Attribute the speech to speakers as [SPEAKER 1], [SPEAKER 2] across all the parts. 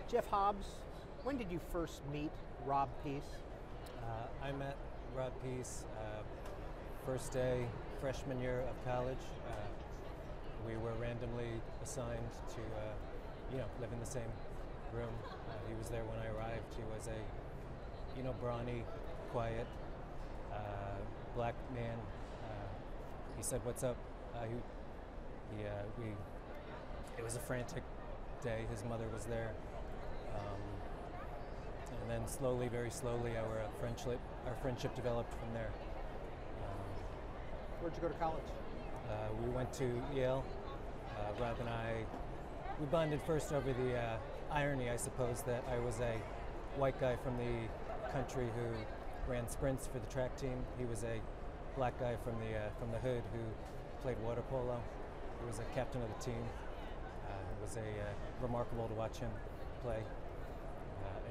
[SPEAKER 1] Jeff Hobbs, when did you first meet Rob Peace?
[SPEAKER 2] I met Rob Peace first day, freshman year of college. We were randomly assigned to, live in the same room. He was there when I arrived. He was a, brawny, quiet, black man. He said, "What's up?" It was a frantic day. His mother was there. And then slowly, very slowly, our friendship developed from there.
[SPEAKER 1] Where'd you go to college?
[SPEAKER 2] We went to Yale. Rob and I, we bonded first over the irony, I suppose, that I was a white guy from the country who ran sprints for the track team. He was a black guy from the hood who played water polo. He was a captain of the team. It was remarkable to watch him play.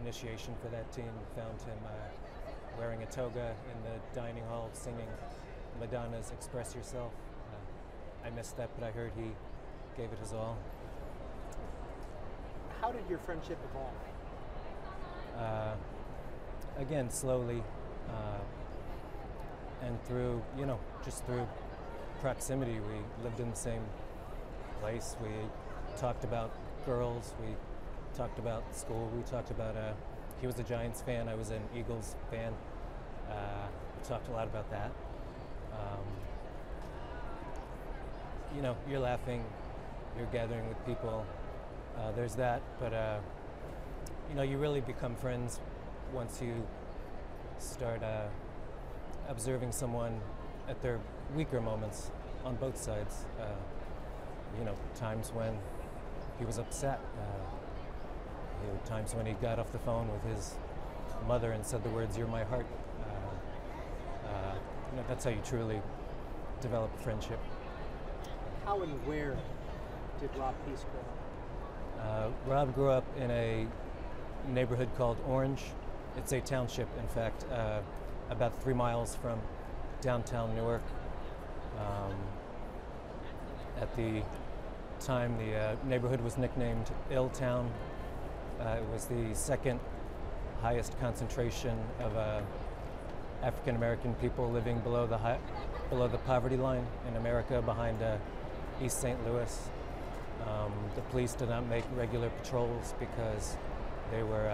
[SPEAKER 2] Initiation for that team found him wearing a toga in the dining hall singing Madonna's "Express Yourself." I missed that, but I heard he gave it his all.
[SPEAKER 1] How did your friendship evolve?
[SPEAKER 2] Again, slowly, and through, just through proximity. We lived in the same place. We talked about girls. We talked about school. We talked about, he was a Giants fan. I was an Eagles fan. We talked a lot about that. You're laughing, you're gathering with people. There's that, but you really become friends once you start observing someone at their weaker moments on both sides. Times when he was upset. Times when he got off the phone with his mother and said the words, "You're my heart." That's how you truly develop a friendship.
[SPEAKER 1] How and where did Rob Peace grow up?
[SPEAKER 2] Rob grew up in a neighborhood called Orange. It's a township, in fact, about 3 miles from downtown Newark. At the time, the neighborhood was nicknamed Ill Town. It was the second highest concentration of African American people living below the poverty line in America, behind East St. Louis. The police did not make regular patrols because they were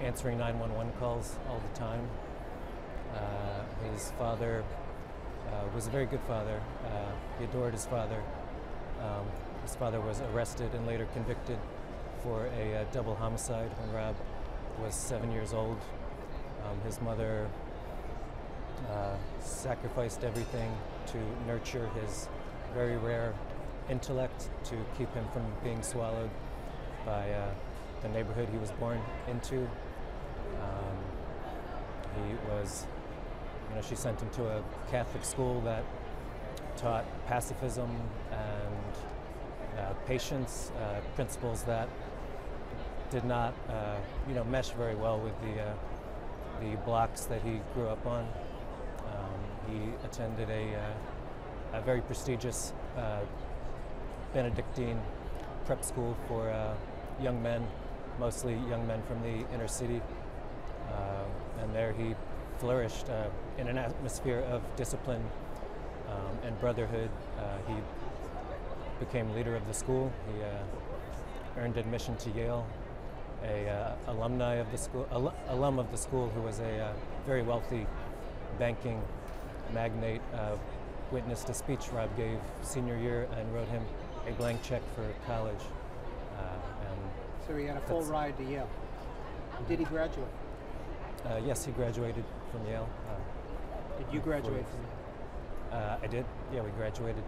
[SPEAKER 2] answering 911 calls all the time. His father was a very good father. He adored his father. His father was arrested and later convicted for a double homicide when Rob was 7 years old. His mother sacrificed everything to nurture his very rare intellect, to keep him from being swallowed by the neighborhood he was born into. She sent him to a Catholic school that taught pacifism and patience, principles that did not, mesh very well with the blocks that he grew up on. He attended a very prestigious Benedictine prep school for young men, mostly young men from the inner city, and there he flourished in an atmosphere of discipline and brotherhood. He became leader of the school. He earned admission to Yale. Alum of the school who was a very wealthy banking magnate witnessed a speech Rob gave senior year and wrote him a blank check for college.
[SPEAKER 1] So he had a full ride to Yale. Did he graduate?
[SPEAKER 2] Yes, he graduated from Yale.
[SPEAKER 1] Did you graduate from Yale?
[SPEAKER 2] I did. Yeah, we graduated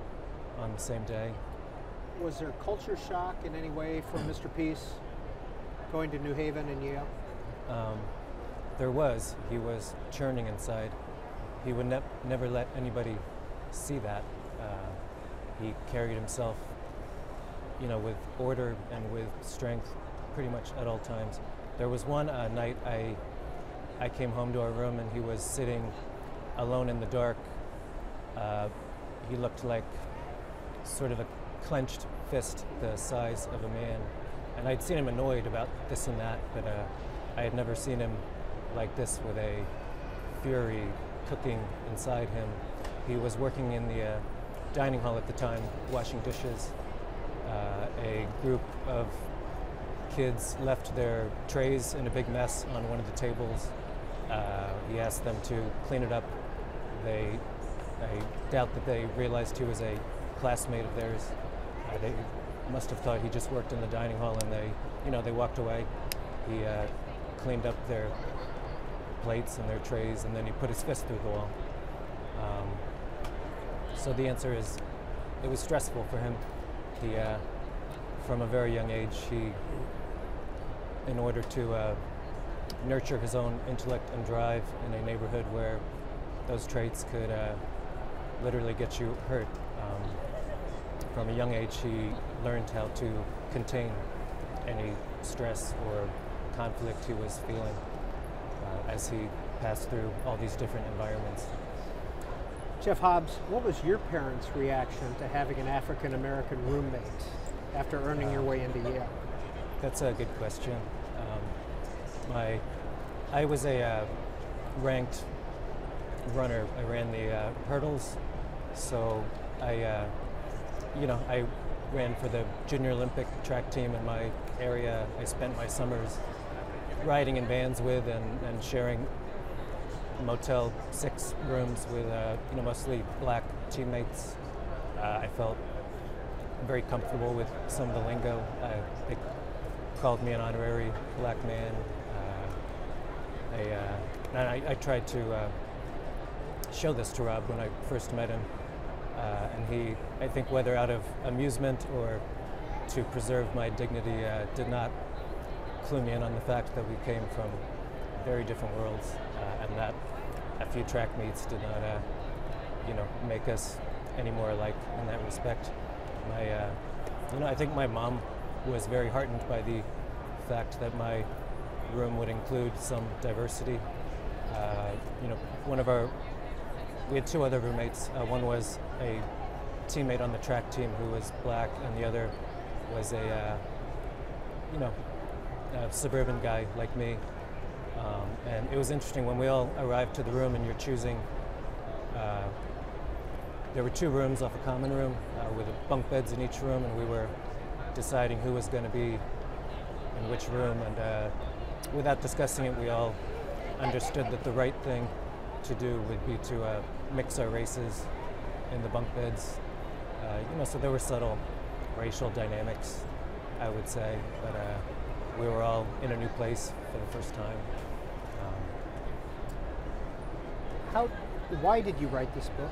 [SPEAKER 2] on the same day.
[SPEAKER 1] Was there culture shock in any way from Mr. Peace going to New Haven and Yale?
[SPEAKER 2] There was. He was churning inside. He would never let anybody see that. He carried himself, with order and with strength pretty much at all times. There was one night I came home to our room and he was sitting alone in the dark. He looked like sort of a clenched fist the size of a man, And I'd seen him annoyed about this and that, but I had never seen him like this, with a fury cooking inside him. He was working in the dining hall at the time, washing dishes. A group of kids left their trays in a big mess on one of the tables. He asked them to clean it up. I doubt that they realized he was a classmate of theirs. They must have thought he just worked in the dining hall, and they walked away. He cleaned up their plates and their trays, and then he put his fist through the wall. So the answer is, it was stressful for him. He, from a very young age, in order to nurture his own intellect and drive in a neighborhood where those traits could literally get you hurt, from a young age he learned how to contain any stress or conflict he was feeling as he passed through all these different environments.
[SPEAKER 1] Jeff Hobbs, what was your parents' reaction to having an African-American roommate after earning your way into Yale?
[SPEAKER 2] That's a good question. I was a ranked runner. I ran the hurdles, so I ran for the Junior Olympic track team in my area. I spent my summers riding in vans with and sharing Motel 6 rooms with mostly black teammates. I felt very comfortable with some of the lingo. They called me an honorary black man. I tried to show this to Rob when I first met him, and he, I think whether out of amusement or to preserve my dignity, did not clue me in on the fact that we came from very different worlds, and that a few track meets did not, make us any more alike in that respect. I think my mom was very heartened by the fact that my room would include some diversity. We had two other roommates. One was a teammate on the track team who was black, and the other was a suburban guy like me. And it was interesting when we all arrived to the room, and you're choosing. There were two rooms off a common room with bunk beds in each room, and we were deciding who was going to be in which room. And without discussing it, we all understood that the right thing to do would be to mix our races in the bunk beds. So there were subtle racial dynamics, I would say, but we were all in a new place for the first time.
[SPEAKER 1] Why did you write this book?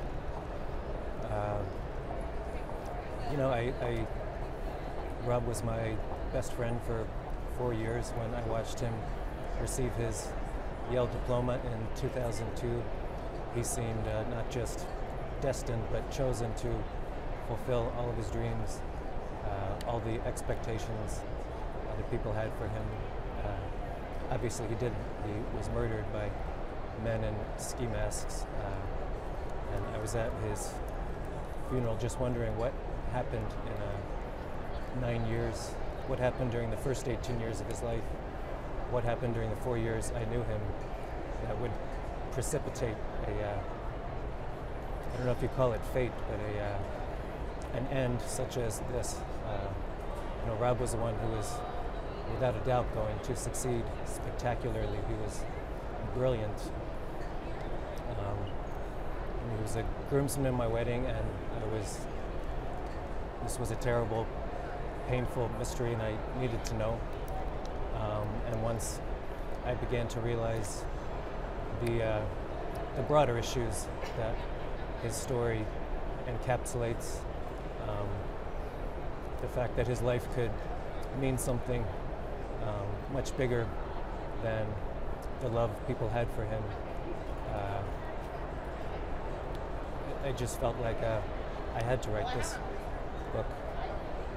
[SPEAKER 2] Rob was my best friend for 4 years. When I watched him receive his Yale diploma in 2002, he seemed not just destined but chosen to fulfill all of his dreams, all the expectations that people had for him. Obviously he didn't. He was murdered by men in ski masks, and I was at his funeral just wondering what happened in 9 years, what happened during the first 18 years of his life, what happened during the 4 years I knew him that would precipitate I don't know if you call it fate, but an end such as this. Rob was the one who was without a doubt going to succeed spectacularly. He was brilliant. He was a groomsman in my wedding, and this was a terrible, painful mystery, and I needed to know. And once I began to realize the broader issues that his story encapsulates, the fact that his life could mean something much bigger than the love people had for him. I just felt like I had to write this book.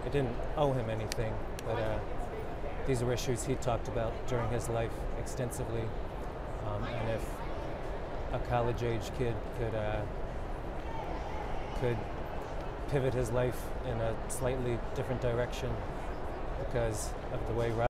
[SPEAKER 2] I didn't owe him anything, but these were issues he talked about during his life extensively. And if a college-age kid could pivot his life in a slightly different direction, because of the way